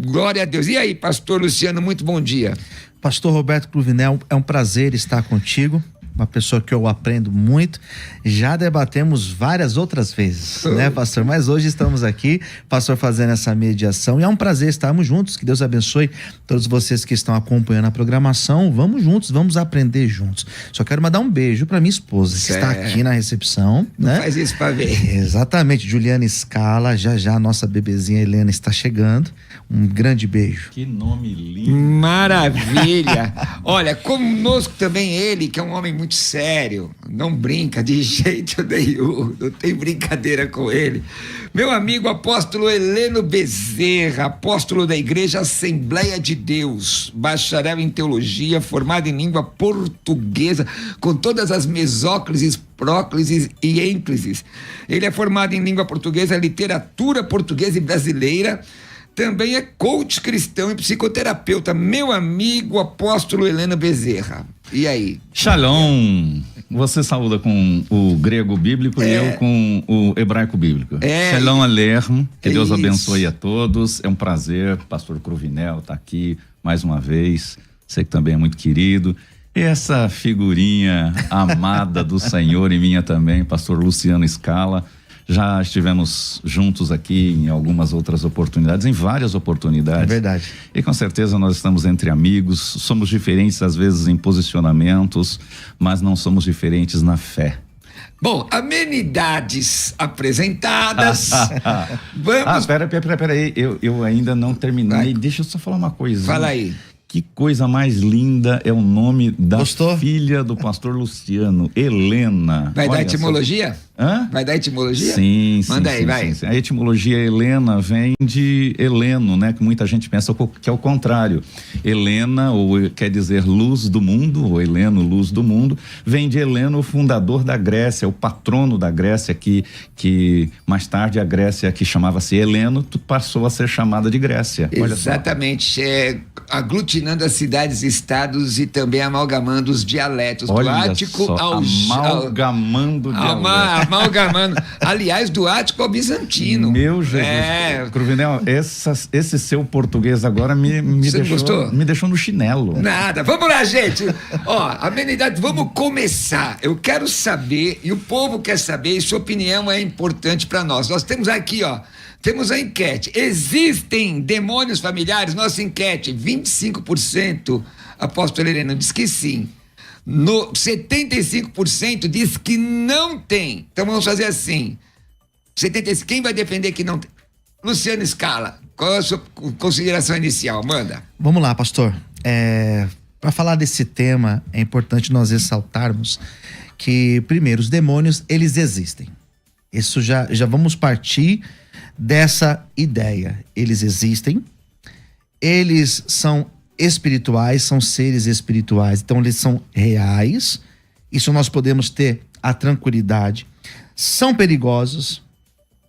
Glória a Deus. E aí, pastor Luciano, muito bom dia. Pastor Roberto Cruvinel, é um prazer estar contigo, uma pessoa que eu aprendo muito. Já debatemos várias outras vezes, né, pastor? Mas hoje estamos aqui, pastor, fazendo essa mediação, e é um prazer estarmos juntos. Que Deus abençoe todos vocês que estão acompanhando a programação. Vamos juntos, vamos aprender juntos. Só quero mandar um beijo para minha esposa, que está aqui na recepção, né? Faz isso para ver. Exatamente, Juliana Scala. Já a nossa bebezinha Helena está chegando. Um grande beijo. Que nome lindo. Maravilha. Olha, conosco também ele, que é um homem muito sério, não brinca de jeito nenhum, não tem brincadeira com ele. Meu amigo apóstolo Heleno Bezerra, apóstolo da Igreja Assembleia de Deus, bacharel em teologia, formado em língua portuguesa, com todas as mesóclises, próclises e ênclises. Ele é formado em língua portuguesa, literatura portuguesa e brasileira. Também é coach cristão e psicoterapeuta. Meu amigo apóstolo Heleno Bezerra. E aí? Shalom. Você saúda com o grego bíblico e eu com o hebraico bíblico. Shalom Aleichem. Que Deus abençoe a todos. É um prazer. Pastor Cruvinel está aqui mais uma vez. Sei que também é muito querido. E essa figurinha amada do Senhor e minha também, pastor Luciano Scala. Já estivemos juntos aqui em algumas outras oportunidades, em várias oportunidades. É verdade. E com certeza nós estamos entre amigos, somos diferentes às vezes em posicionamentos, mas não somos diferentes na fé. Bom, amenidades apresentadas. Vamos. Peraí, eu ainda não terminei. Deixa eu só falar uma coisa. Fala aí. Que coisa mais linda é o nome da filha do pastor Luciano, Helena. Vai dar etimologia? Hã? Vai dar etimologia? Sim. Manda aí, vai. Sim. A etimologia Helena vem de Heleno, né? Que muita gente pensa que é o contrário. Helena, ou quer dizer luz do mundo, ou Heleno, luz do mundo, vem de Heleno, o fundador da Grécia, o patrono da Grécia, que mais tarde a Grécia, que chamava-se Heleno, passou a ser chamada de Grécia. Exatamente. Aglutinando as cidades, estados e também amalgamando os dialetos. Do Ático ao amalgamando dialetos. Amalgamando. Aliás, do Ático ao bizantino. Meu Jesus. Cruvinel, esse seu português agora me deixou no chinelo. Nada. Vamos lá, gente. Ó, amenidade, vamos começar. Eu quero saber, e o povo quer saber, e sua opinião é importante para nós. Nós temos aqui, ó, temos a enquete. Existem demônios familiares? Nossa enquete, 25%, apóstolo Heleno, diz que sim. 75% diz que não tem. Então vamos fazer assim. 75%, quem vai defender que não tem? Luciano Scala, qual é a sua consideração inicial? Manda. Vamos lá, pastor. Para falar desse tema, é importante nós ressaltarmos que, primeiro, os demônios, eles existem. Isso já vamos partir dessa ideia. Eles existem, eles são espirituais, são seres espirituais, então eles são reais. Isso nós podemos ter a tranquilidade. São perigosos,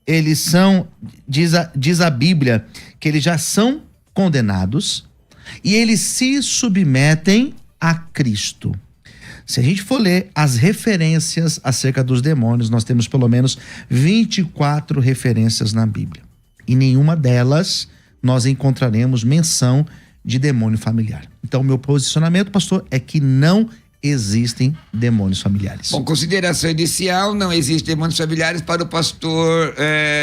eles são, diz a Bíblia, que eles já são condenados e eles se submetem a Cristo. Se a gente for ler as referências acerca dos demônios, nós temos pelo menos 24 referências na Bíblia. E nenhuma delas nós encontraremos menção de demônio familiar. Então, meu posicionamento, pastor, é que não existem demônios familiares. Bom, consideração inicial, não existem demônios familiares para o pastor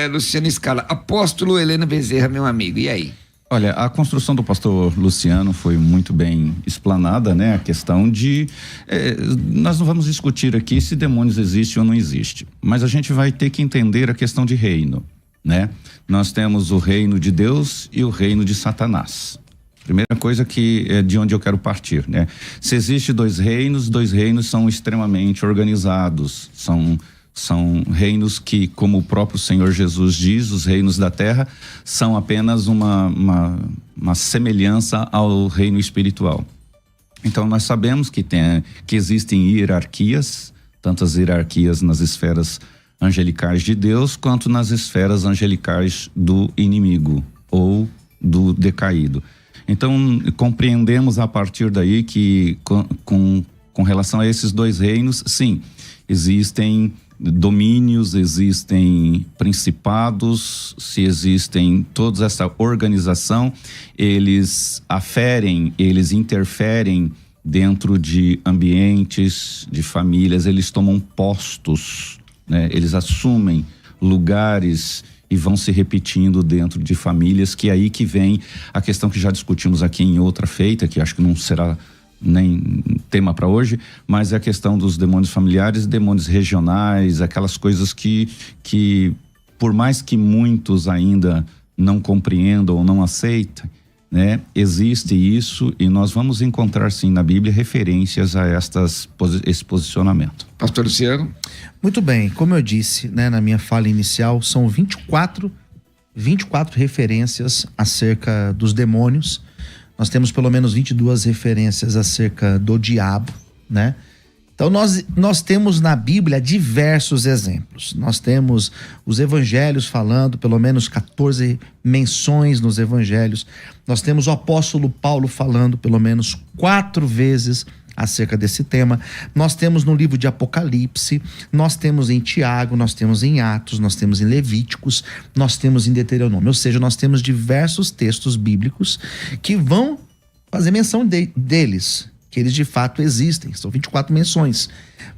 Luciano Scala. Apóstolo Heleno Bezerra, meu amigo, e aí? Olha, a construção do pastor Luciano foi muito bem explanada, né? A questão de... nós não vamos discutir aqui se demônios existem ou não existem, mas a gente vai ter que entender a questão de reino, né? Nós temos o reino de Deus e o reino de Satanás. Primeira coisa que é de onde eu quero partir, né? Se existe dois reinos são extremamente organizados, são reinos que, como o próprio Senhor Jesus diz, os reinos da terra são apenas uma semelhança ao reino espiritual. Então nós sabemos que existem hierarquias, tantas hierarquias nas esferas angelicais de Deus, quanto nas esferas angelicais do inimigo ou do decaído. Então, compreendemos a partir daí que, com relação a esses dois reinos, sim, existem domínios, existem principados, se existem toda essa organização, eles aferem, eles interferem dentro de ambientes, de famílias, eles tomam postos, né? Eles assumem lugares e vão se repetindo dentro de famílias, que é aí que vem a questão que já discutimos aqui em outra feita, que acho que não será nem tema para hoje, mas é a questão dos demônios familiares, demônios regionais, aquelas coisas que por mais que muitos ainda não compreendam ou não aceitem, né, existe isso, e nós vamos encontrar sim na Bíblia referências a esse posicionamento. Pastor Luciano? Muito bem, como eu disse, né, na minha fala inicial, são 24 referências acerca dos demônios. Nós temos pelo menos 22 referências acerca do diabo, né? Então nós temos na Bíblia diversos exemplos. Nós temos os evangelhos falando, pelo menos 14 menções nos evangelhos. Nós temos o apóstolo Paulo falando pelo menos 4 vezes acerca desse tema. Nós temos no livro de Apocalipse, nós temos em Tiago, nós temos em Atos, nós temos em Levíticos, nós temos em Deuteronômio. Ou seja, nós temos diversos textos bíblicos que vão fazer menção deles, que eles de fato existem. São 24 menções.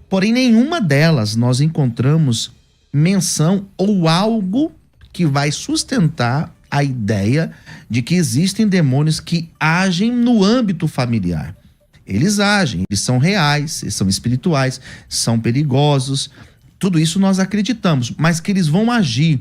Porém, nenhuma delas nós encontramos menção ou algo que vai sustentar a ideia de que existem demônios que agem no âmbito familiar. Eles agem, eles são reais, eles são espirituais, são perigosos. Tudo isso nós acreditamos, mas que eles vão agir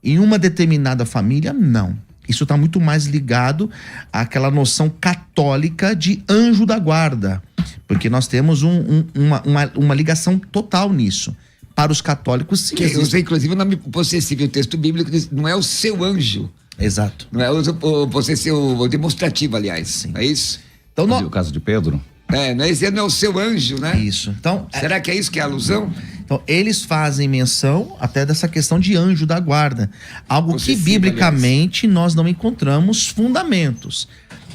em uma determinada família, não. Isso está muito mais ligado àquela noção católica de anjo da guarda, porque nós temos uma ligação total nisso. Para os católicos, sim. Que usa, inclusive, o nome possessivo, o texto bíblico diz, não é o seu anjo. Exato. Não é o possessivo, o demonstrativo, aliás. Sim. É isso? Então, o caso de Pedro? Esse não é o seu anjo, né? Isso. Então, será que é isso que é a alusão? Então, eles fazem menção até dessa questão de anjo da guarda. Algo que, biblicamente, nós não encontramos fundamentos.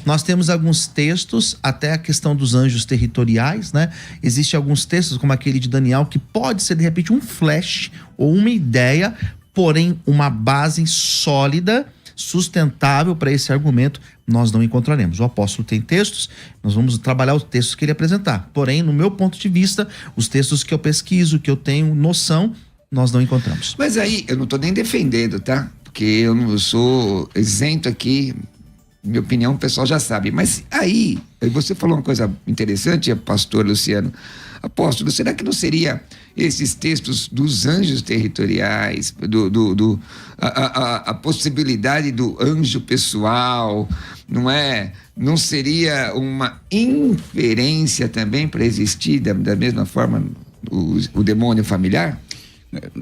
Nós temos alguns textos, até a questão dos anjos territoriais, né? Existem alguns textos, como aquele de Daniel, que pode ser, de repente, um flash ou uma ideia, porém, uma base sólida, sustentável para esse argumento, nós não encontraremos. O apóstolo tem textos, nós vamos trabalhar os textos que ele apresentar. Porém, no meu ponto de vista, os textos que eu pesquiso, que eu tenho noção, nós não encontramos. Mas aí, eu não estou nem defendendo, tá? Porque eu não sou isento aqui, minha opinião o pessoal já sabe. Mas aí, você falou uma coisa interessante, pastor Luciano. Apóstolo, será que não seria esses textos dos anjos territoriais, a possibilidade do anjo pessoal, não é? Não seria uma inferência também para existir da mesma forma o demônio familiar?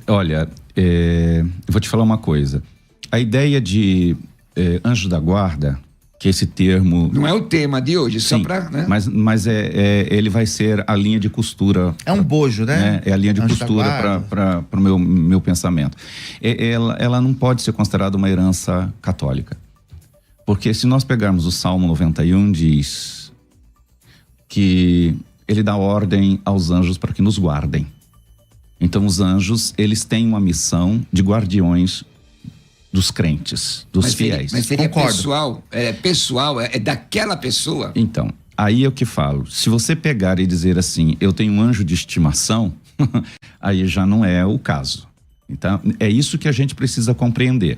Olha, eu vou te falar uma coisa. A ideia de anjo da guarda, que esse termo... Não é o tema de hoje, sim, só para... Né? Mas ele vai ser a linha de costura. É um bojo, né? É a linha de costura para o meu pensamento. Ela não pode ser considerada uma herança católica. Porque se nós pegarmos o Salmo 91, diz que ele dá ordem aos anjos para que nos guardem. Então os anjos, eles têm uma missão de guardiões dos crentes, dos fiéis. Mas seria pessoal, é daquela pessoa? Então, aí é o que falo. Se você pegar e dizer assim, eu tenho um anjo de estimação, aí já não é o caso. Então, é isso que a gente precisa compreender.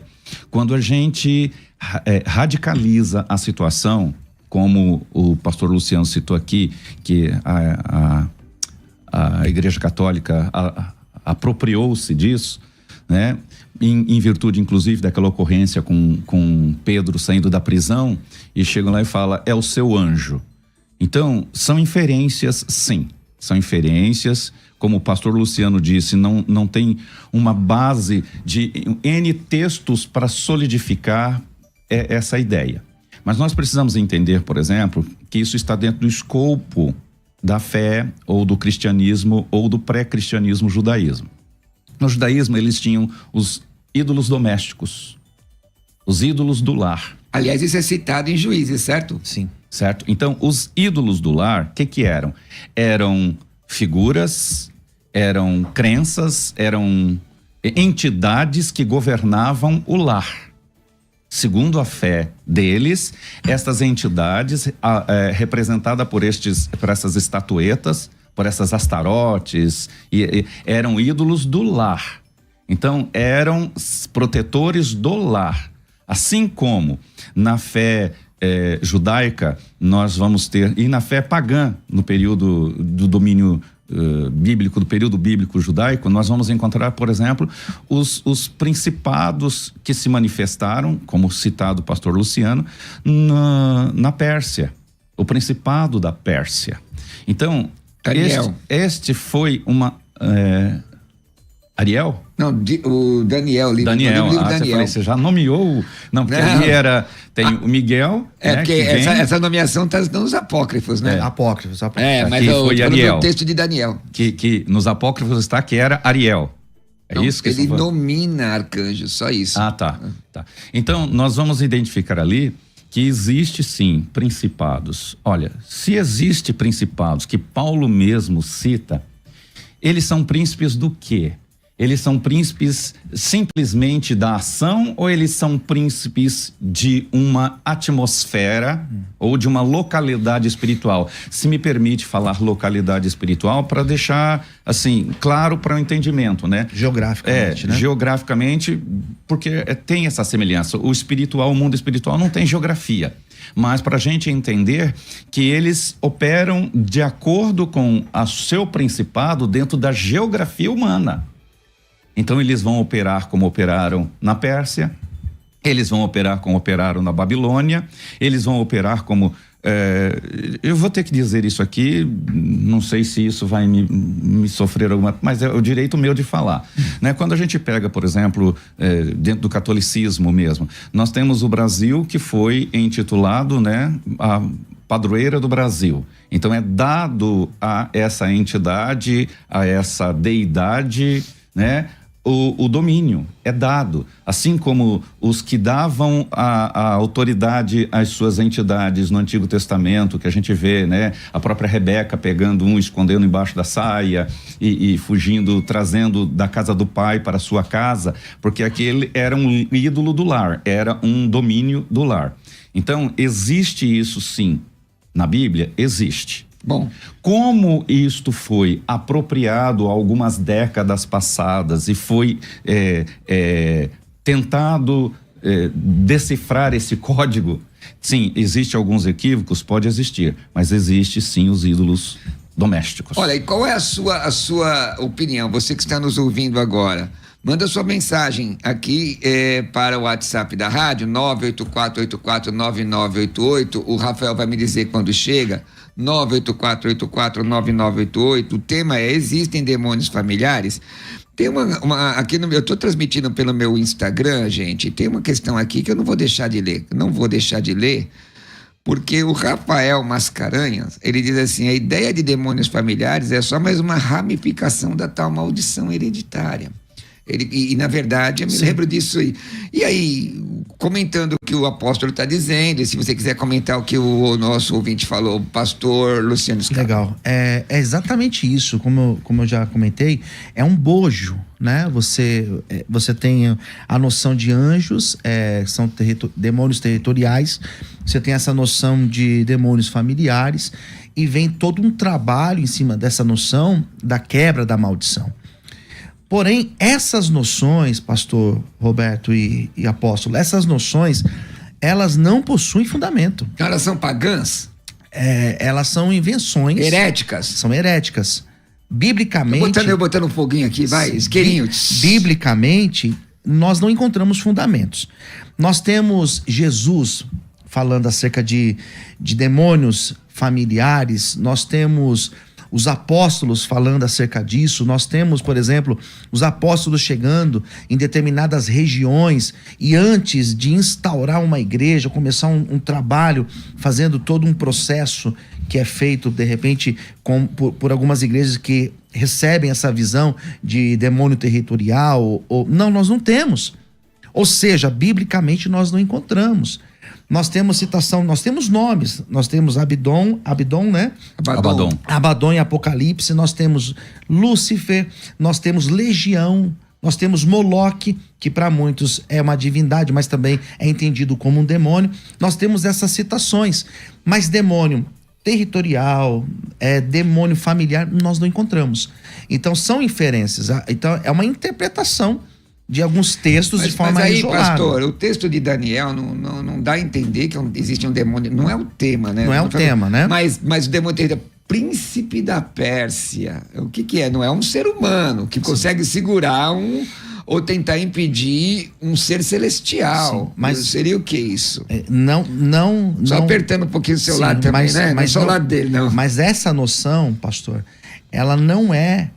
Quando a gente radicaliza a situação, como o pastor Luciano citou aqui, que a Igreja Católica apropriou-se disso, né? Em virtude, inclusive, daquela ocorrência com Pedro saindo da prisão, e chegam lá e fala, é o seu anjo. Então, são inferências, sim. São inferências, como o pastor Luciano disse, não tem uma base de N textos para solidificar essa ideia. Mas nós precisamos entender, por exemplo, que isso está dentro do escopo da fé, ou do cristianismo, ou do pré-cristianismo judaísmo. No judaísmo, eles tinham os ídolos domésticos, os ídolos do lar. Aliás, isso é citado em Juízes, certo? Sim. Certo? Então, os ídolos do lar, o que eram? Eram figuras eram crenças, eram entidades que governavam o lar. Segundo a fé deles, estas entidades, representadas por essas estatuetas, por essas astarotes, eram ídolos do lar. Então, eram protetores do lar. Assim como na fé judaica, nós vamos ter, e na fé pagã, no período do domínio bíblico, do período bíblico judaico, nós vamos encontrar, por exemplo, os principados que se manifestaram, como citado o pastor Luciano, na Pérsia, o principado da Pérsia. Então, este foi uma... Ariel? Não, o Daniel. Daniel, você já nomeou... Não, porque ali tem o Miguel... Porque essa nomeação está nos apócrifos, né? Apócrifos. Mas foi Ariel. O texto de Daniel. Que nos apócrifos está que era Ariel. Não, isso que ele nomina arcanjos, só isso. Tá. Então, nós vamos identificar ali que existe sim principados. Olha, se existe principados que Paulo mesmo cita, eles são príncipes do quê? Eles são príncipes simplesmente da ação ou eles são príncipes de uma atmosfera ou de uma localidade espiritual? Se me permite falar localidade espiritual para deixar assim claro para o entendimento, né? Geograficamente, né? Geograficamente, porque tem essa semelhança. O mundo espiritual não tem geografia. Mas para a gente entender que eles operam de acordo com o seu principado dentro da geografia humana. Então eles vão operar como operaram na Pérsia, eles vão operar como operaram na Babilônia, eles vão operar como... eu vou ter que dizer isso aqui, não sei se isso vai me sofrer alguma... Mas é o direito meu de falar. Né? Quando a gente pega, por exemplo, dentro do catolicismo mesmo, nós temos o Brasil que foi intitulado, né, a padroeira do Brasil. Então é dado a essa entidade, a essa deidade, né, o domínio é dado, assim como os que davam a autoridade às suas entidades no Antigo Testamento, que a gente vê, né, a própria Rebeca pegando escondendo embaixo da saia e fugindo, trazendo da casa do pai para a sua casa, porque aquele era um ídolo do lar, era um domínio do lar. Então, existe isso sim, na Bíblia existe. Bom, como isto foi apropriado algumas décadas passadas e foi tentado decifrar esse código, sim, existe alguns equívocos, pode existir, mas existe sim os ídolos domésticos. Olha, e qual é a sua opinião, você que está nos ouvindo agora? Manda sua mensagem aqui para o WhatsApp da rádio, 984849988. O Rafael vai me dizer quando chega, 984849988. O tema é: existem demônios familiares? Tem aqui eu estou transmitindo pelo meu Instagram, gente. Tem uma questão aqui que eu não vou deixar de ler. Porque o Rafael Mascarenhas, ele diz assim: a ideia de demônios familiares é só mais uma ramificação da tal maldição hereditária. E na verdade, eu me lembro disso aí. E aí, comentando o que o apóstolo está dizendo, e se você quiser comentar o que o nosso ouvinte falou, o pastor Luciano Scarpa. Legal. É exatamente isso, como eu já comentei, é um bojo, né? Você tem a noção de anjos, são demônios territoriais, você tem essa noção de demônios familiares, e vem todo um trabalho em cima dessa noção da quebra da maldição. Porém, essas noções, pastor Roberto e apóstolo, essas noções, elas não possuem fundamento. Elas são pagãs? Elas são invenções. Heréticas? São heréticas. Biblicamente... Eu botando um foguinho aqui, vai, isqueirinho. Biblicamente, nós não encontramos fundamentos. Nós temos Jesus falando acerca de demônios familiares, nós temos... os apóstolos falando acerca disso, nós temos, por exemplo, os apóstolos chegando em determinadas regiões e antes de instaurar uma igreja, começar um trabalho, fazendo todo um processo que é feito, de repente, por algumas igrejas que recebem essa visão de demônio territorial. Não, nós não temos. Ou seja, biblicamente nós não encontramos. Nós temos citação, nós temos nomes, nós temos Abdon, né? Abaddon em Apocalipse, nós temos Lúcifer, nós temos Legião, nós temos Moloque, que para muitos é uma divindade, mas também é entendido como um demônio. Nós temos essas citações, mas demônio territorial, demônio familiar, nós não encontramos. Então são inferências, então é uma interpretação de alguns textos de forma mas aí, isolada. pastor, o texto de Daniel não dá a entender que existe um demônio, não é o tema, né? Não é o tema, né? Mas o demônio territorial, príncipe da Pérsia, o que é? Não é um ser humano que consegue segurar ou tentar impedir um ser celestial. Sim, mas seria o que isso? Só apertando um pouquinho o seu lado também, né? Mas não só o lado dele, não. Mas essa noção, pastor, ela não é,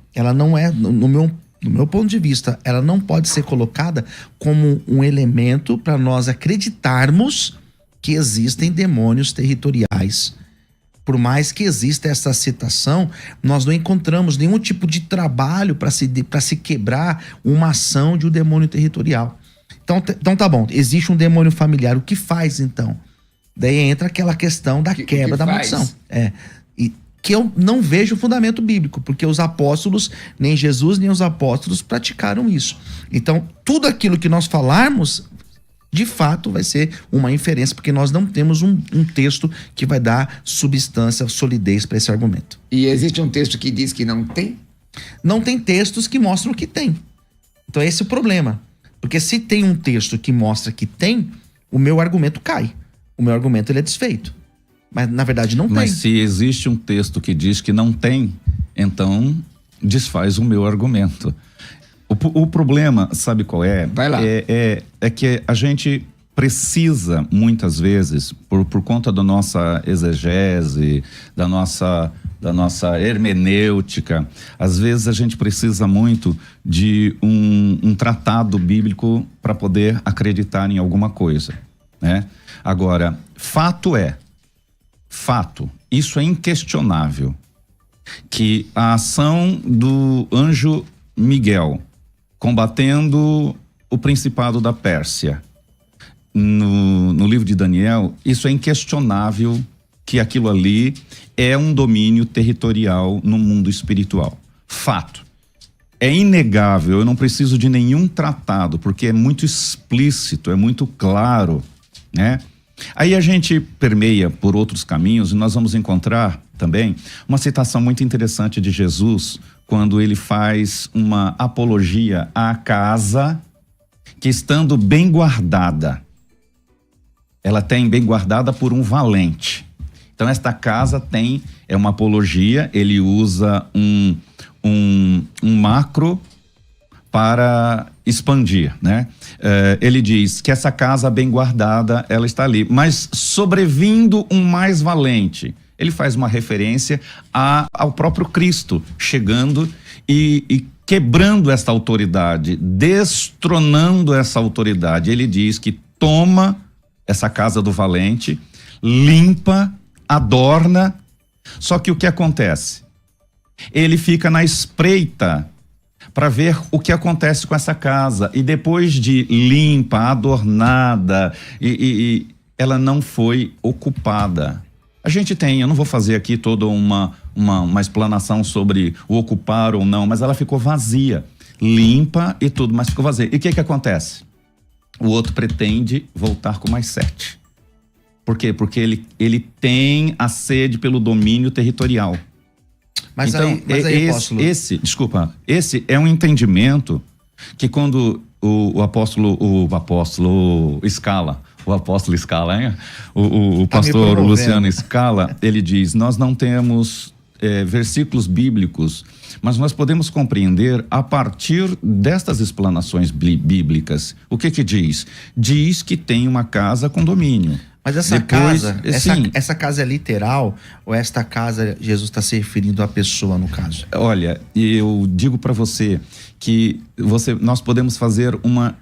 no meu ponto de vista, ela não pode ser colocada como um elemento para nós acreditarmos que existem demônios territoriais. Por mais que exista essa citação, nós não encontramos nenhum tipo de trabalho para se quebrar uma ação de um demônio territorial. Então tá bom, existe um demônio familiar, o que faz então? Daí entra aquela questão da quebra da maldição. Que eu não vejo fundamento bíblico, porque os apóstolos, nem Jesus nem os apóstolos praticaram isso. Então, tudo aquilo que nós falarmos, de fato, vai ser uma inferência, porque nós não temos um texto que vai dar substância, solidez para esse argumento. E existe um texto que diz que não tem? Não tem textos que mostram que tem. Então, esse é o problema. Porque se tem um texto que mostra que tem, o meu argumento cai. O meu argumento ele é desfeito. Mas, na verdade, não tem. Mas se existe um texto que diz que não tem, então desfaz o meu argumento. O problema, sabe qual é? Vai lá. É que a gente precisa, muitas vezes, por conta da nossa exegese, da nossa hermenêutica, às vezes a gente precisa muito de um tratado bíblico para poder acreditar em alguma coisa, né? Agora, fato, isso é inquestionável, que a ação do anjo Miguel combatendo o principado da Pérsia no livro de Daniel, isso é inquestionável, que aquilo ali é um domínio territorial no mundo espiritual. Fato. É inegável, eu não preciso de nenhum tratado, porque é muito explícito, é muito claro, né? Aí a gente permeia por outros caminhos e nós vamos encontrar também uma citação muito interessante de Jesus, quando ele faz uma apologia à casa que, estando bem guardada, ela tem bem guardada por um valente. Então esta casa é uma apologia, ele usa um macro para expandir, né? Ele diz que essa casa bem guardada, ela está ali, mas sobrevindo um mais valente. Ele faz uma referência ao próprio Cristo chegando e quebrando esta autoridade, destronando essa autoridade. Ele diz que toma essa casa do valente, limpa, adorna, só que o que acontece? Ele fica na espreita para ver o que acontece com essa casa, e depois de limpa, adornada, e ela não foi ocupada. A gente tem, eu não vou fazer aqui toda uma explanação sobre o ocupar ou não, mas ela ficou vazia, limpa e tudo, mas ficou vazia. E o que acontece? O outro pretende voltar com mais 7. Por quê? Porque ele tem a sede pelo domínio territorial. Mas então, aí, apóstolo... esse é um entendimento que quando o apóstolo Scala, hein? O pastor Luciano Scala, ele diz, nós não temos versículos bíblicos, mas nós podemos compreender a partir destas explanações bíblicas. O que diz? Diz que tem uma casa com domínio. Mas essa casa é literal, ou esta casa Jesus está se referindo à pessoa, no caso? Olha, eu digo para você que nós podemos fazer uma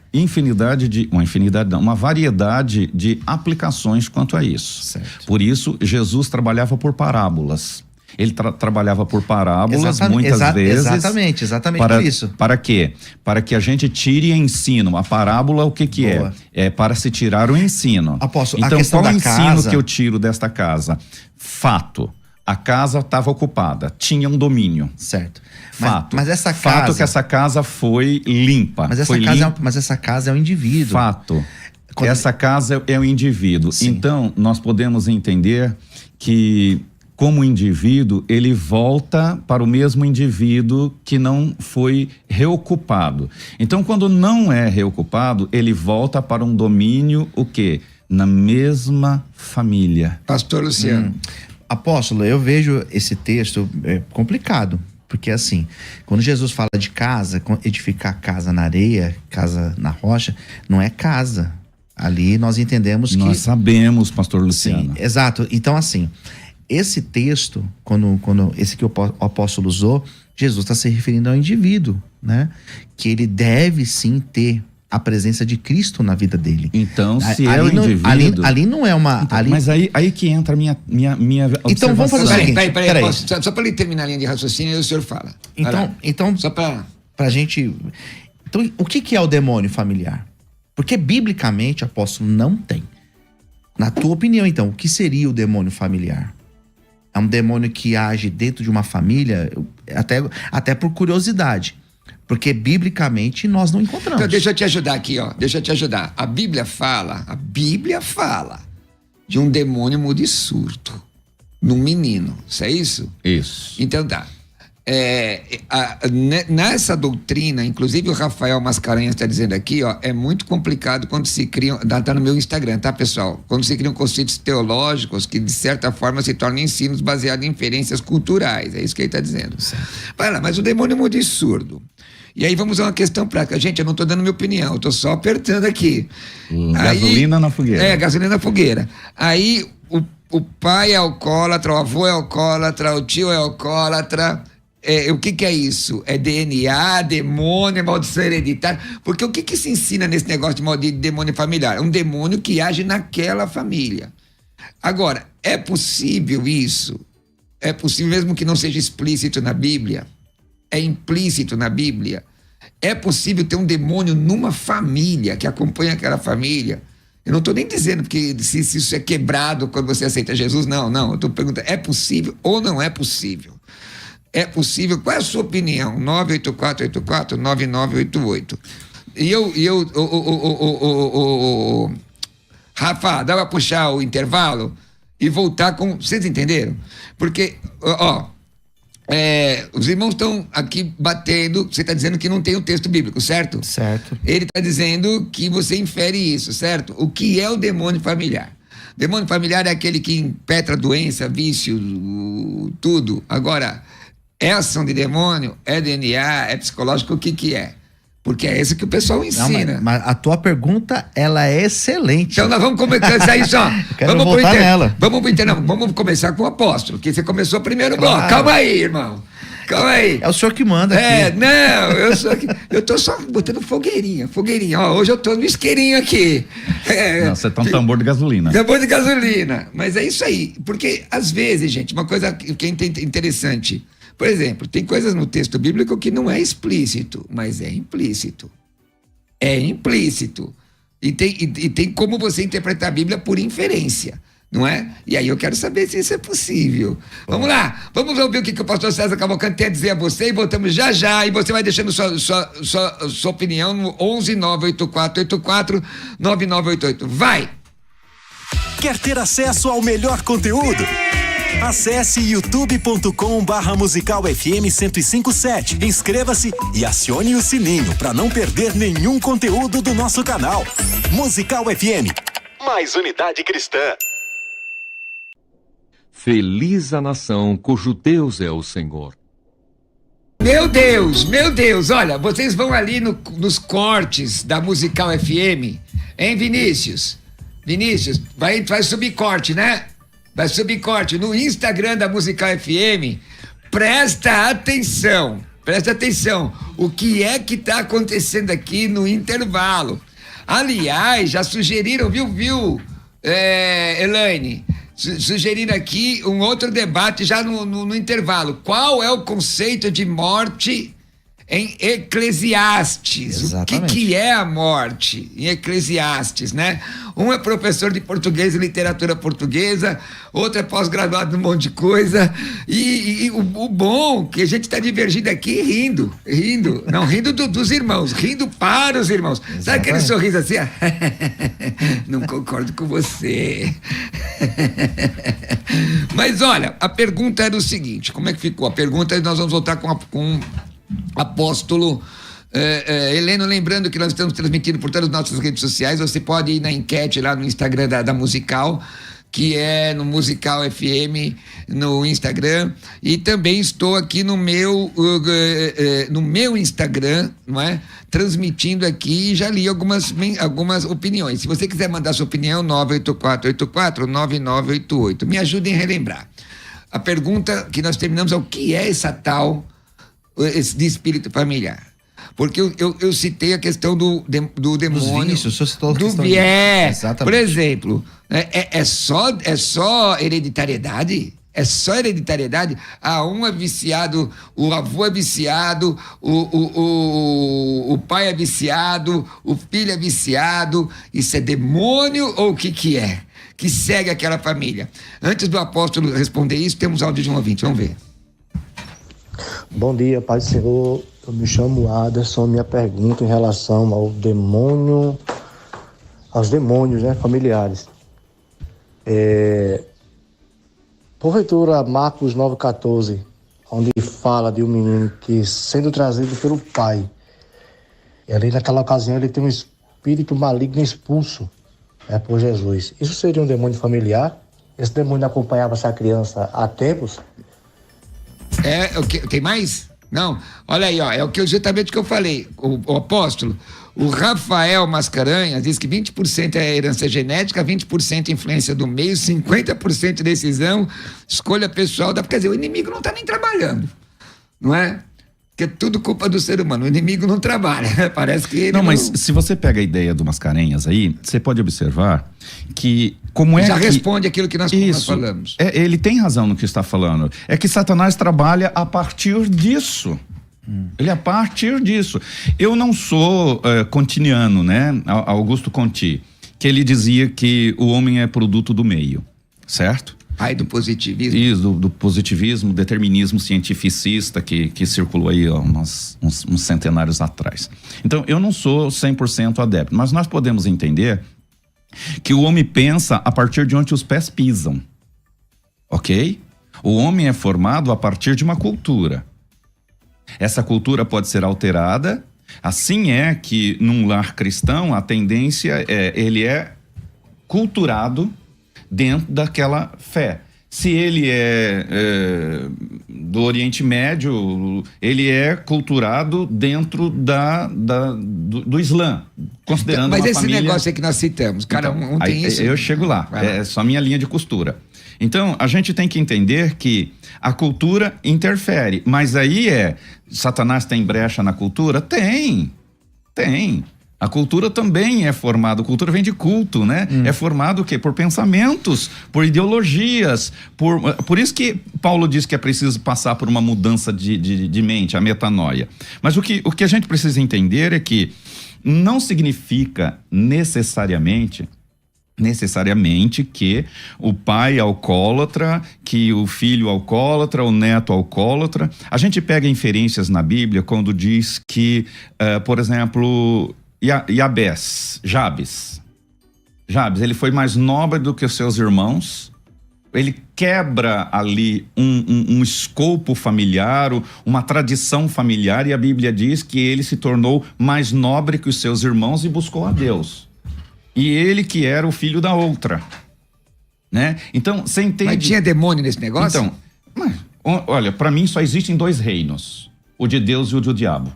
variedade de aplicações quanto a isso. Certo. Por isso, Jesus trabalhava por parábolas. Ele trabalhava por parábolas muitas vezes. Exatamente para, por isso. Para quê? Para que a gente tire ensino. A parábola, o que é? É para se tirar o ensino. Apóstolo, então, a questão qual o da ensino casa... que eu tiro desta casa? Fato. A casa estava ocupada, tinha um domínio. Certo. Fato. Mas essa casa... Fato que essa casa foi limpa. Mas essa casa é um indivíduo. Fato. Essa casa é um indivíduo. Sim. Então, nós podemos entender que, como indivíduo, ele volta para o mesmo indivíduo que não foi reocupado. Então, quando não é reocupado, ele volta para um domínio, o quê? Na mesma família. Pastor Luciano. Apóstolo, eu vejo esse texto complicado, porque assim, quando Jesus fala de casa, edificar casa na areia, casa na rocha, não é casa. Ali nós entendemos que... Nós sabemos, pastor Luciano. Sim, exato. Então assim, esse texto, quando esse que o apóstolo usou, Jesus está se referindo ao indivíduo, né? Que ele deve sim ter a presença de Cristo na vida dele. Então, se é o indivíduo... Ali não é uma... Então, mas aí que entra a minha Então, vamos fazer o seguinte... Peraí. Só para ele terminar a linha de raciocínio, aí o senhor fala. Então só para... Pra gente... Então, o que é o demônio familiar? Porque, biblicamente, apóstolo, não tem. Na tua opinião, então, o que seria o demônio familiar? É um demônio que age dentro de uma família, até por curiosidade. Porque biblicamente nós não encontramos. Então, deixa eu te ajudar aqui, ó. Deixa eu te ajudar. A Bíblia fala de um demônio mudo e surdo num menino. Isso é isso? Isso. Então tá. Nessa doutrina, inclusive o Rafael Mascarenhas está dizendo aqui, ó, é muito complicado quando se criam, tá no meu Instagram, tá, pessoal? Quando se criam conceitos teológicos que de certa forma se tornam ensinos baseados em inferências culturais, é isso que ele está dizendo. Vai lá, mas o demônio mudo e surdo. E aí vamos a uma questão prática. Gente, eu não estou dando minha opinião, eu estou só apertando aqui. Gasolina na fogueira. Gasolina na fogueira. Aí o pai é alcoólatra, o avô é alcoólatra, o tio é alcoólatra. O que é isso? É DNA, demônio, maldição hereditária? Porque o que se ensina nesse negócio de demônio familiar? É um demônio que age naquela família. Agora, é possível isso? É possível mesmo que não seja explícito na Bíblia? É implícito na Bíblia? É possível ter um demônio numa família, que acompanha aquela família? Eu não estou nem dizendo porque se isso é quebrado quando você aceita Jesus, não. Eu estou perguntando, é possível ou não é possível? É possível? Qual é a sua opinião? 98484-9988. Rafa, dá para puxar o intervalo e voltar com... Vocês entenderam? Porque, os irmãos estão aqui batendo, você está dizendo que não tem o texto bíblico, certo? Certo. Ele está dizendo que você infere isso, certo? O que é o demônio familiar? Demônio familiar é aquele que impetra doença, vício, tudo. Agora, é ação de demônio? É DNA? É psicológico? O que é? Porque é isso que o pessoal ensina. Não, mas a tua pergunta, ela é excelente. Então nós vamos começar isso, ó. Vamos voltar nela. Vamos começar com o apóstolo, que você começou o primeiro bloco. Calma aí, irmão. Calma aí. É o senhor que manda aqui. Eu tô só botando fogueirinha. Ó, hoje eu tô no isqueirinho aqui. Não, você tá um tambor de gasolina. Tambor de gasolina. Mas é isso aí. Porque, às vezes, gente, uma coisa que é interessante... Por exemplo, tem coisas no texto bíblico que não é explícito, mas é implícito. É implícito. E tem como você interpretar a Bíblia por inferência, não é? E aí eu quero saber se isso é possível. Vamos lá, vamos ouvir o que o pastor César Cavalcante tem a dizer a você e voltamos já, e você vai deixando sua opinião no 11-984-84-9988. Vai! Quer ter acesso ao melhor conteúdo? Acesse youtube.com/Musical FM 1057. Inscreva-se e acione o sininho para não perder nenhum conteúdo do nosso canal. Musical FM. Mais unidade cristã. Feliz a nação cujo Deus é o Senhor. Meu Deus, olha, vocês vão ali nos cortes da Musical FM, hein, Vinícius? Vinícius, vai subir corte, né? Vai subir corte no Instagram da Musical FM. Presta atenção. O que é que está acontecendo aqui no intervalo? Aliás, já sugeriram, viu, Elaine? sugerindo aqui um outro debate já no intervalo. Qual é o conceito de morte em Eclesiastes? Exatamente. O que é a morte em Eclesiastes, né? Um é professor de português e literatura portuguesa, outro é pós-graduado num monte de coisa, e o bom que a gente está divergindo aqui rindo, não rindo dos irmãos, rindo para os irmãos. Exatamente. Sabe aquele sorriso assim? Não concordo com você. Mas olha, a pergunta era o seguinte, como é que ficou? A pergunta, nós vamos voltar com apóstolo Heleno, lembrando que nós estamos transmitindo por todas as nossas redes sociais. Você pode ir na enquete lá no Instagram da Musical, que é no Musical FM no Instagram, e também estou aqui no meu Instagram, não é? Transmitindo aqui, e já li algumas opiniões. Se você quiser mandar sua opinião, 984-9988. Me ajudem a relembrar. A pergunta que nós terminamos é: o que é essa tal de espírito familiar? Porque eu citei a questão do demônio. Vícios, o senhor citou a questão Exatamente. Por exemplo, é só hereditariedade? É só hereditariedade? Um é viciado, o avô é viciado, o pai é viciado, o filho é viciado. Isso é demônio ou o que é? Que segue aquela família? Antes do apóstolo responder isso, temos áudio de um ouvinte. Vamos ver. Bom dia, Pai do Senhor. Eu me chamo Aderson. Minha pergunta em relação ao demônio, aos demônios, né, familiares. Porventura, Marcos 9,14, onde fala de um menino que, sendo trazido pelo pai, e ali naquela ocasião ele tem um espírito maligno expulso por Jesus. Isso seria um demônio familiar? Esse demônio acompanhava essa criança há tempos? Tem mais? Não, olha aí, é exatamente o que eu falei, o apóstolo. O Rafael Mascarenhas diz que 20% é herança genética, 20% influência do meio, 50% decisão, escolha pessoal. Quer dizer, o inimigo não está nem trabalhando, não é? Porque é tudo culpa do ser humano, o inimigo não trabalha, né? Parece que ele mas se você pega a ideia do Mascarenhas aí, você pode observar que responde aquilo que nós falamos. Ele tem razão no que está falando. É que Satanás trabalha a partir disso. Ele é a partir disso. Eu não sou continiano, né? Augusto Conti, que ele dizia que o homem é produto do meio, certo? Pai do positivismo. Isso, do positivismo, determinismo cientificista que circulou aí uns centenários atrás. Então, eu não sou 100% adepto, mas nós podemos entender que o homem pensa a partir de onde os pés pisam, ok? O homem é formado a partir de uma cultura. Essa cultura pode ser alterada. Assim é que num lar cristão a tendência ele é culturado dentro daquela fé. Se ele é do Oriente Médio, ele é culturado dentro do Islã, considerando mas uma família... Mas esse negócio aí que nós citamos, cada um tem isso. Eu chego lá, é só minha linha de costura. Então, a gente tem que entender que a cultura interfere, mas aí Satanás tem brecha na cultura? Tem. A cultura também é formada, a cultura vem de culto, né? É formado o quê? Por pensamentos, por ideologias, por isso que Paulo diz que é preciso passar por uma mudança de mente, a metanoia. Mas o que a gente precisa entender é que não significa necessariamente que o pai é alcoólatra, que o filho é alcoólatra, o neto é alcoólatra. A gente pega inferências na Bíblia quando diz que, por exemplo, Jabes, ele foi mais nobre do que os seus irmãos. Ele quebra ali um escopo familiar, uma tradição familiar, e a Bíblia diz que ele se tornou mais nobre que os seus irmãos e buscou a Deus. E ele que era o filho da outra, né? Então, você entende... Mas tinha demônio nesse negócio? Então, olha, para mim só existem dois reinos, o de Deus e o do diabo.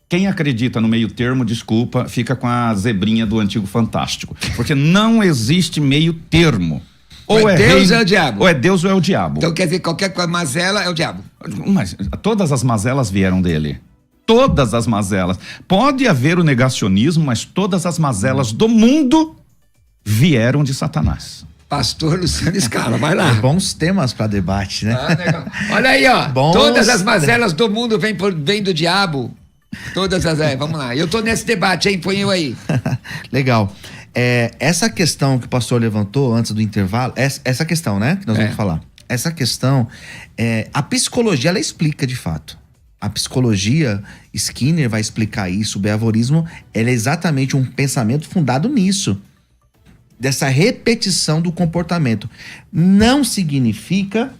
Quem acredita no meio termo, desculpa, fica com a zebrinha do Antigo Fantástico, porque não existe meio termo. Ou é Deus ou é o diabo. Ou é Deus ou é o diabo. Então quer dizer, qualquer mazela é o diabo. Mas todas as mazelas vieram dele. Todas as mazelas. Pode haver o negacionismo, mas todas as mazelas do mundo vieram de Satanás. Pastor Luciano Scala, vai lá. Bons temas para debate, né? Olha aí, ó. Bons Todas as mazelas do mundo vêm do diabo. Todas as. Vamos lá. Eu tô nesse debate, hein? Põe eu aí. Legal. Essa questão que o pastor levantou antes do intervalo, essa questão, né? Que nós vamos falar. Essa questão, a psicologia, ela explica de fato. A psicologia, Skinner vai explicar isso, o behaviorismo, é exatamente um pensamento fundado nisso. Dessa repetição do comportamento. Não significa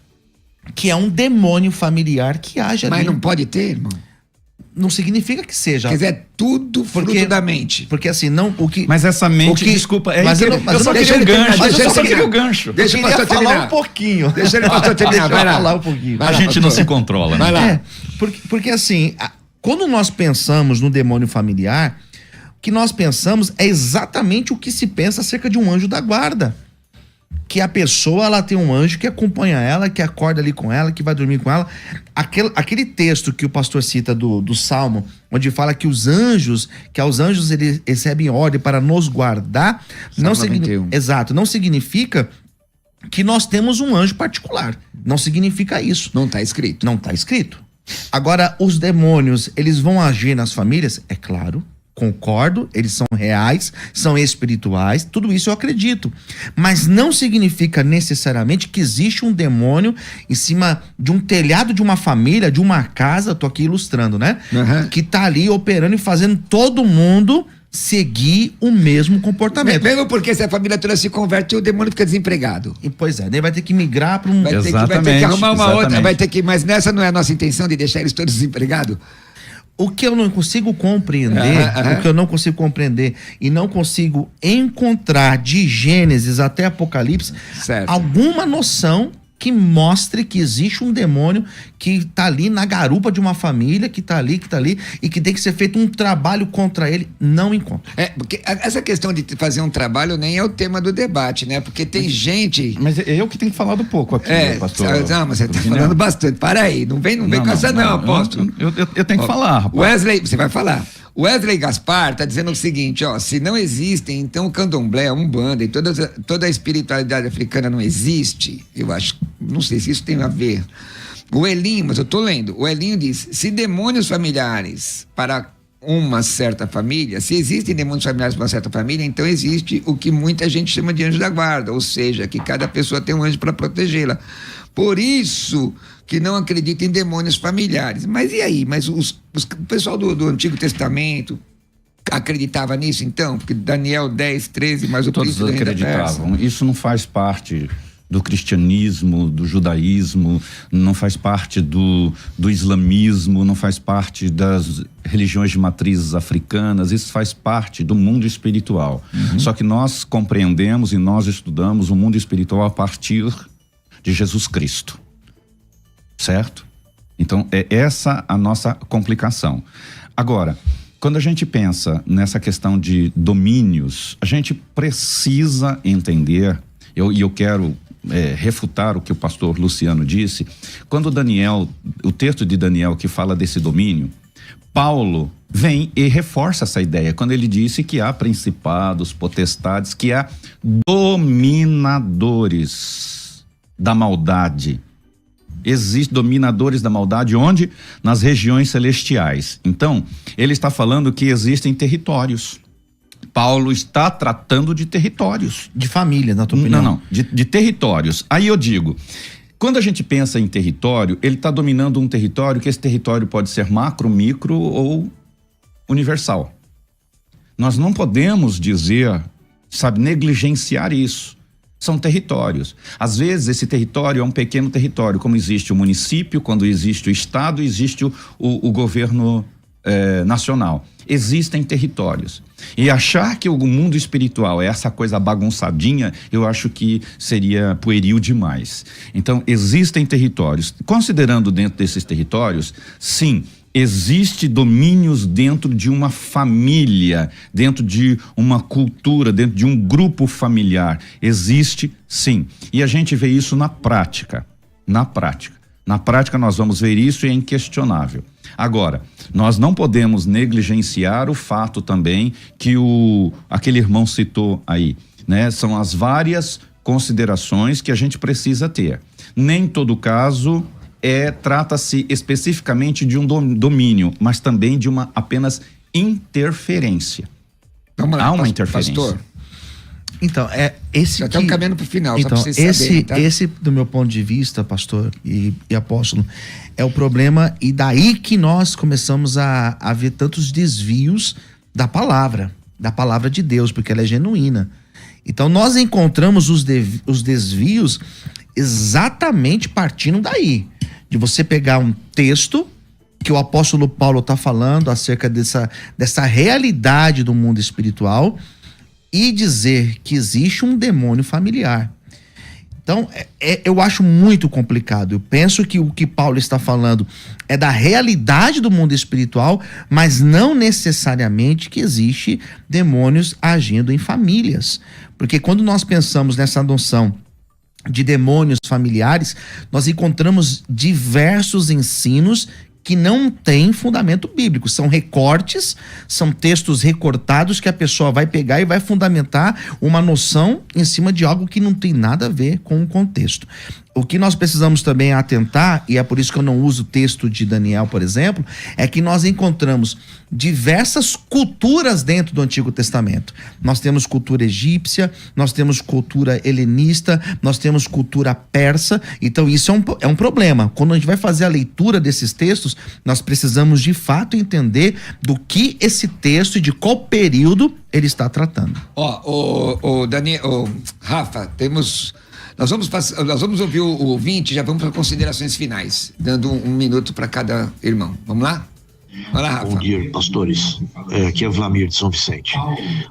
que é um demônio familiar que age ali. Mas não pode ter, irmão? Não significa que seja. Quer dizer, tudo fruto da mente. Porque assim, não, o que... Mas essa mente, desculpa, mas eu só queria o gancho. Eu só queria o gancho. Deixa o pastor falar um pouquinho. Deixa ele pastor terminar, vai lá. Falar um pouquinho. A gente não se controla, né? Vai lá. Porque assim, quando nós pensamos no demônio familiar, o que nós pensamos é exatamente o que se pensa acerca de um anjo da guarda. Que a pessoa, ela tem um anjo que acompanha ela, que acorda ali com ela, que vai dormir com ela. Aquele texto que o pastor cita do Salmo, onde fala que aos anjos eles recebem ordem para nos guardar, exato, não significa que nós temos um anjo particular. Não significa isso. Não está escrito. Não está escrito. Agora, os demônios, eles vão agir nas famílias? É claro. Concordo, eles são reais, são espirituais, tudo isso eu acredito. Mas não significa necessariamente que existe um demônio em cima de um telhado de uma família, de uma casa, tô aqui ilustrando, né? Uhum. Que tá ali operando e fazendo todo mundo seguir o mesmo comportamento. Mesmo porque se a família toda se converte, o demônio fica desempregado. E, pois é, daí vai ter que migrar para um... Vai ter que arrumar uma outra, mas nessa não é a nossa intenção de deixar eles todos desempregados? O que eu não consigo compreender, e não consigo encontrar de Gênesis até Apocalipse, alguma noção que mostre que existe um demônio que tá ali na garupa de uma família, que tá ali, e que tem que ser feito um trabalho contra ele, não encontro. Porque essa questão de fazer um trabalho nem é o tema do debate, né? Porque tem gente... Mas eu que tenho que falar do pouco aqui, pastor. Não, mas você tá falando bastante. Para aí, não vem com essa não, apóstolo. Eu tenho que falar, rapaz. Wesley, você vai falar. Wesley Gaspar tá dizendo o seguinte, ó, se não existem, então o candomblé, a umbanda e toda a espiritualidade africana não existe, eu acho, não sei se isso tem a ver. O Elinho, mas eu tô lendo, o Elinho diz, se demônios familiares para uma certa família, se existem demônios familiares para uma certa família, então existe o que muita gente chama de anjo da guarda, ou seja, que cada pessoa tem um anjo para protegê-la. Por isso que não acredita em demônios familiares. Mas e aí? Mas o pessoal do Antigo Testamento acreditava nisso então? Porque Daniel 10, 13, mas o todos acreditavam. Isso não faz parte do cristianismo, do judaísmo, não faz parte do islamismo, não faz parte das religiões de matrizes africanas, isso faz parte do mundo espiritual. Só que nós compreendemos e nós estudamos o mundo espiritual a partir de Jesus Cristo. Certo? Então, é essa a nossa complicação. Agora, quando a gente pensa nessa questão de domínios, a gente precisa entender, e eu quero refutar o que o pastor Luciano disse, quando o texto de Daniel que fala desse domínio, Paulo vem e reforça essa ideia, quando ele disse que há principados, potestades, que há dominadores da maldade. Existem dominadores da maldade onde? Nas regiões celestiais. Então, ele está falando que existem territórios. Paulo está tratando de territórios. De família, na tua opinião? Não, de territórios. Aí eu digo, quando a gente pensa em território, ele está dominando um território, que esse território pode ser macro, micro ou universal. Nós não podemos dizer, negligenciar isso. São territórios. Às vezes esse território é um pequeno território, como existe o município, quando existe o estado, existe o governo nacional. Existem territórios. E achar que o mundo espiritual é essa coisa bagunçadinha, eu acho que seria pueril demais. Então, existem territórios. Considerando dentro desses territórios, sim, existe domínios dentro de uma família, dentro de uma cultura, dentro de um grupo familiar. Existe, sim. E a gente vê isso na prática. Na prática. Na prática nós vamos ver isso e é inquestionável. Agora, nós não podemos negligenciar o fato também que aquele irmão citou aí, né? São as várias considerações que a gente precisa ter. Nem todo caso trata-se especificamente de um domínio, mas também de uma apenas interferência. Vamos lá, há uma interferência. Pastor. Então, esse Já estamos caminhando para o final, então, só para vocês saberem, tá? esse, do meu ponto de vista, pastor e apóstolo, é o problema, e daí que nós começamos a ver tantos desvios da palavra de Deus, porque ela é genuína. Então, nós encontramos os desvios exatamente partindo daí, de você pegar um texto que o apóstolo Paulo está falando acerca dessa realidade do mundo espiritual e dizer que existe um demônio familiar. Então, eu acho muito complicado. Eu penso que o que Paulo está falando é da realidade do mundo espiritual, mas não necessariamente que existe demônios agindo em famílias. Porque quando nós pensamos nessa noção de demônios familiares, nós encontramos diversos ensinos que não tem fundamento bíblico, são recortes, são textos recortados que a pessoa vai pegar e vai fundamentar uma noção em cima de algo que não tem nada a ver com o contexto. O que nós precisamos também atentar, e é por isso que eu não uso o texto de Daniel, por exemplo, é que nós encontramos diversas culturas dentro do Antigo Testamento. Nós temos cultura egípcia, nós temos cultura helenista, nós temos cultura persa, então isso é um problema. Quando a gente vai fazer a leitura desses textos, nós precisamos de fato entender do que esse texto e de qual período ele está tratando. Daniel, Rafa, nós vamos ouvir o ouvinte, já vamos para considerações finais, dando um minuto para cada irmão. Vamos lá? Vai lá, Rafa. Bom dia, pastores. Aqui é Vlamir de São Vicente.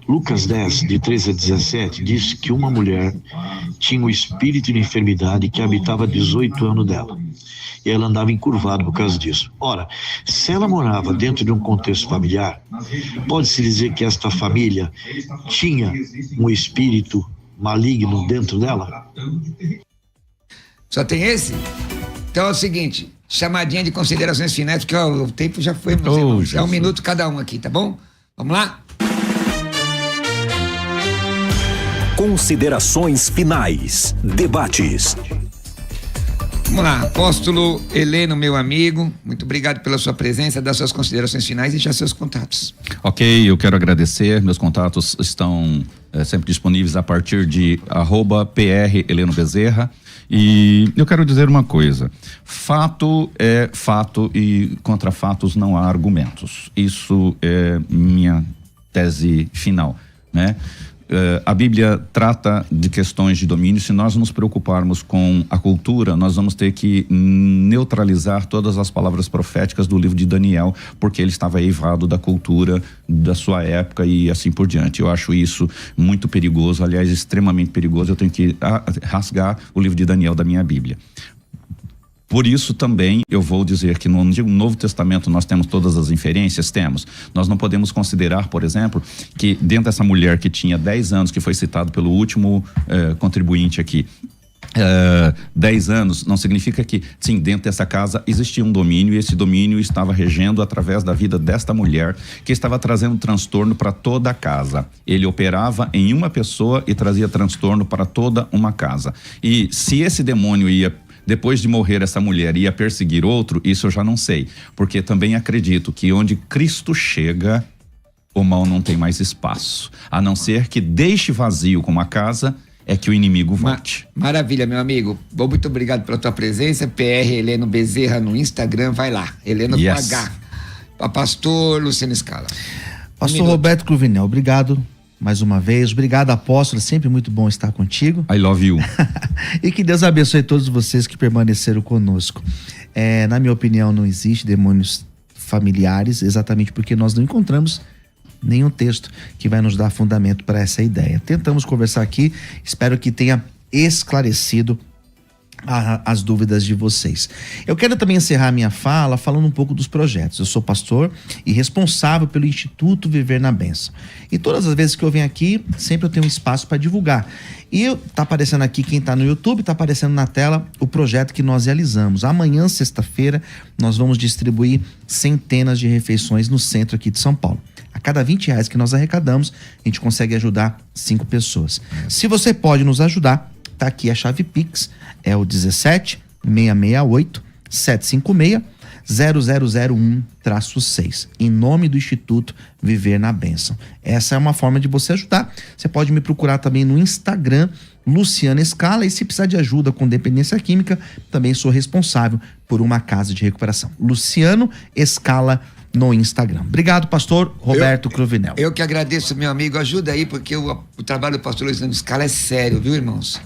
Lucas 10, de 13 a 17, diz que uma mulher tinha um espírito de enfermidade que habitava 18 anos dela. E ela andava encurvada por causa disso. Ora, se ela morava dentro de um contexto familiar, pode-se dizer que esta família tinha um espírito maligno dentro dela? Só tem esse? Então é o seguinte, chamadinha de considerações finais, porque o tempo já foi, meus irmãos. É um minuto cada um aqui, tá bom? Vamos lá? Considerações finais. Debates. Vamos lá, apóstolo Heleno, meu amigo, muito obrigado pela sua presença, das suas considerações finais e já seus contatos. Ok, eu quero agradecer, meus contatos estão sempre disponíveis a partir de @PR Heleno Bezerra. E eu quero dizer uma coisa: fato é fato e contra fatos não há argumentos. Isso é minha tese final, né? A Bíblia trata de questões de domínio. Se nós nos preocuparmos com a cultura, nós vamos ter que neutralizar todas as palavras proféticas do livro de Daniel, porque ele estava eivado da cultura da sua época e assim por diante. Eu acho isso muito perigoso, aliás, extremamente perigoso. Eu tenho que rasgar o livro de Daniel da minha Bíblia. Por isso também eu vou dizer que no Novo Testamento nós temos todas as inferências, temos. Nós não podemos considerar, por exemplo, que dentro dessa mulher que tinha 10 anos, que foi citado pelo último contribuinte aqui, 10 anos, não significa que, sim, dentro dessa casa existia um domínio e esse domínio estava regendo através da vida desta mulher, que estava trazendo transtorno para toda a casa. Ele operava em uma pessoa e trazia transtorno para toda uma casa. E se esse demônio depois de morrer essa mulher, ia perseguir outro, isso eu já não sei, porque também acredito que onde Cristo chega, o mal não tem mais espaço, a não ser que deixe vazio como a casa, é que o inimigo volte. Maravilha, meu amigo. Bom, muito obrigado pela tua presença. PR Heleno Bezerra no Instagram, vai lá. Heleno com H. Pastor Luciano Scala. Pastor Roberto Cruvinel, obrigado mais uma vez. Obrigado, apóstolo. É sempre muito bom estar contigo. I love you. E que Deus abençoe todos vocês que permaneceram conosco. Na minha opinião, não existe demônios familiares, exatamente porque nós não encontramos nenhum texto que vai nos dar fundamento para essa ideia. Tentamos conversar aqui, espero que tenha esclarecido as dúvidas de vocês. Eu quero também encerrar minha fala falando um pouco dos projetos. Eu sou pastor e responsável pelo Instituto Viver na Bênção. E todas as vezes que eu venho aqui, sempre eu tenho um espaço para divulgar. E tá aparecendo aqui, quem tá no YouTube, tá aparecendo na tela o projeto que nós realizamos. Amanhã, sexta-feira, nós vamos distribuir centenas de refeições no centro aqui de São Paulo. A cada R$20 que nós arrecadamos, a gente consegue ajudar 5 pessoas. Se você pode nos ajudar, tá aqui a chave Pix, é o 17 668 756 0001-6, em nome do Instituto Viver na Bênção. Essa é uma forma de você ajudar. Você pode me procurar também no Instagram, Luciano Escala, e se precisar de ajuda com dependência química, também sou responsável por uma casa de recuperação. Luciano Escala no Instagram. Obrigado, pastor Roberto Cruvinel. Eu que agradeço, meu amigo. Ajuda aí, porque o trabalho do pastor Luciano Escala é sério, viu, irmãos?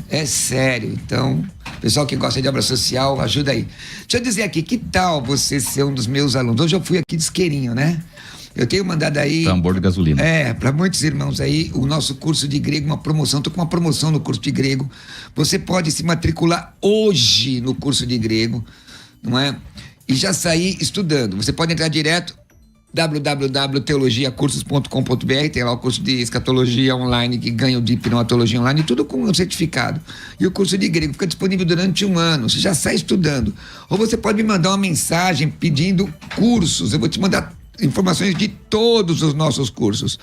É sério. Então, pessoal que gosta de obra social, ajuda aí. Deixa eu dizer aqui, que tal você ser um dos meus alunos? Hoje eu fui aqui de isqueirinho, né? Eu tenho mandado aí... Tambor de gasolina. Para muitos irmãos aí, o nosso curso de grego, uma promoção. Estou com uma promoção no curso de grego. Você pode se matricular hoje no curso de grego, não é? E já sair estudando. Você pode entrar direto www.teologiacursos.com.br, tem lá o curso de escatologia online que ganha o de pneumatologia online, tudo com um certificado. E o curso de grego fica disponível durante 1 ano, você já sai estudando. Ou você pode me mandar uma mensagem pedindo cursos, eu vou te mandar informações de todos os nossos cursos.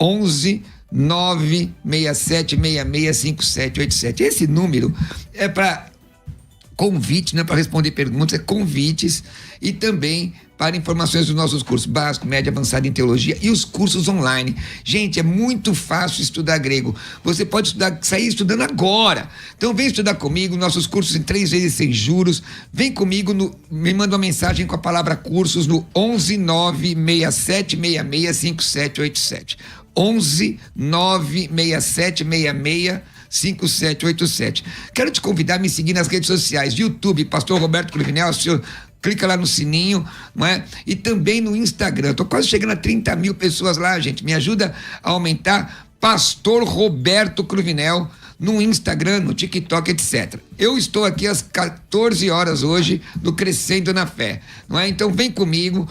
11 967 66 5787. Esse número é para convite, não é para responder perguntas, é convites, e também para informações dos nossos cursos básico, médio, avançado em teologia e os cursos online. Gente, é muito fácil estudar grego. Você pode sair estudando agora. Então vem estudar comigo, nossos cursos em 3 vezes sem juros. Vem comigo, me manda uma mensagem com a palavra cursos no 11 967 66 5787. 11 967 66 5787. Quero te convidar a me seguir nas redes sociais, YouTube, Pastor Roberto Cruvinel, clica lá no sininho, não é? E também no Instagram. Tô quase chegando a 30 mil pessoas lá, gente. Me ajuda a aumentar, Pastor Roberto Cruvinel, no Instagram, no TikTok, etc. Eu estou aqui às 14 horas hoje no Crescendo na Fé, não é? Então vem comigo,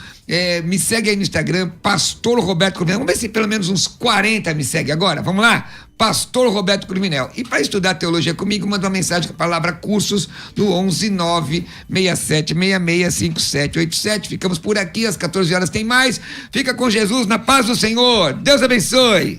me segue aí no Instagram, Pastor Roberto Cruvinel. Vamos ver se pelo menos uns 40 me seguem agora. Vamos lá? Pastor Roberto Cruvinel. E para estudar teologia comigo, manda uma mensagem com a palavra cursos no 11 967 66 5787. Ficamos por aqui às 14 horas. Tem mais. Fica com Jesus, na paz do Senhor. Deus abençoe.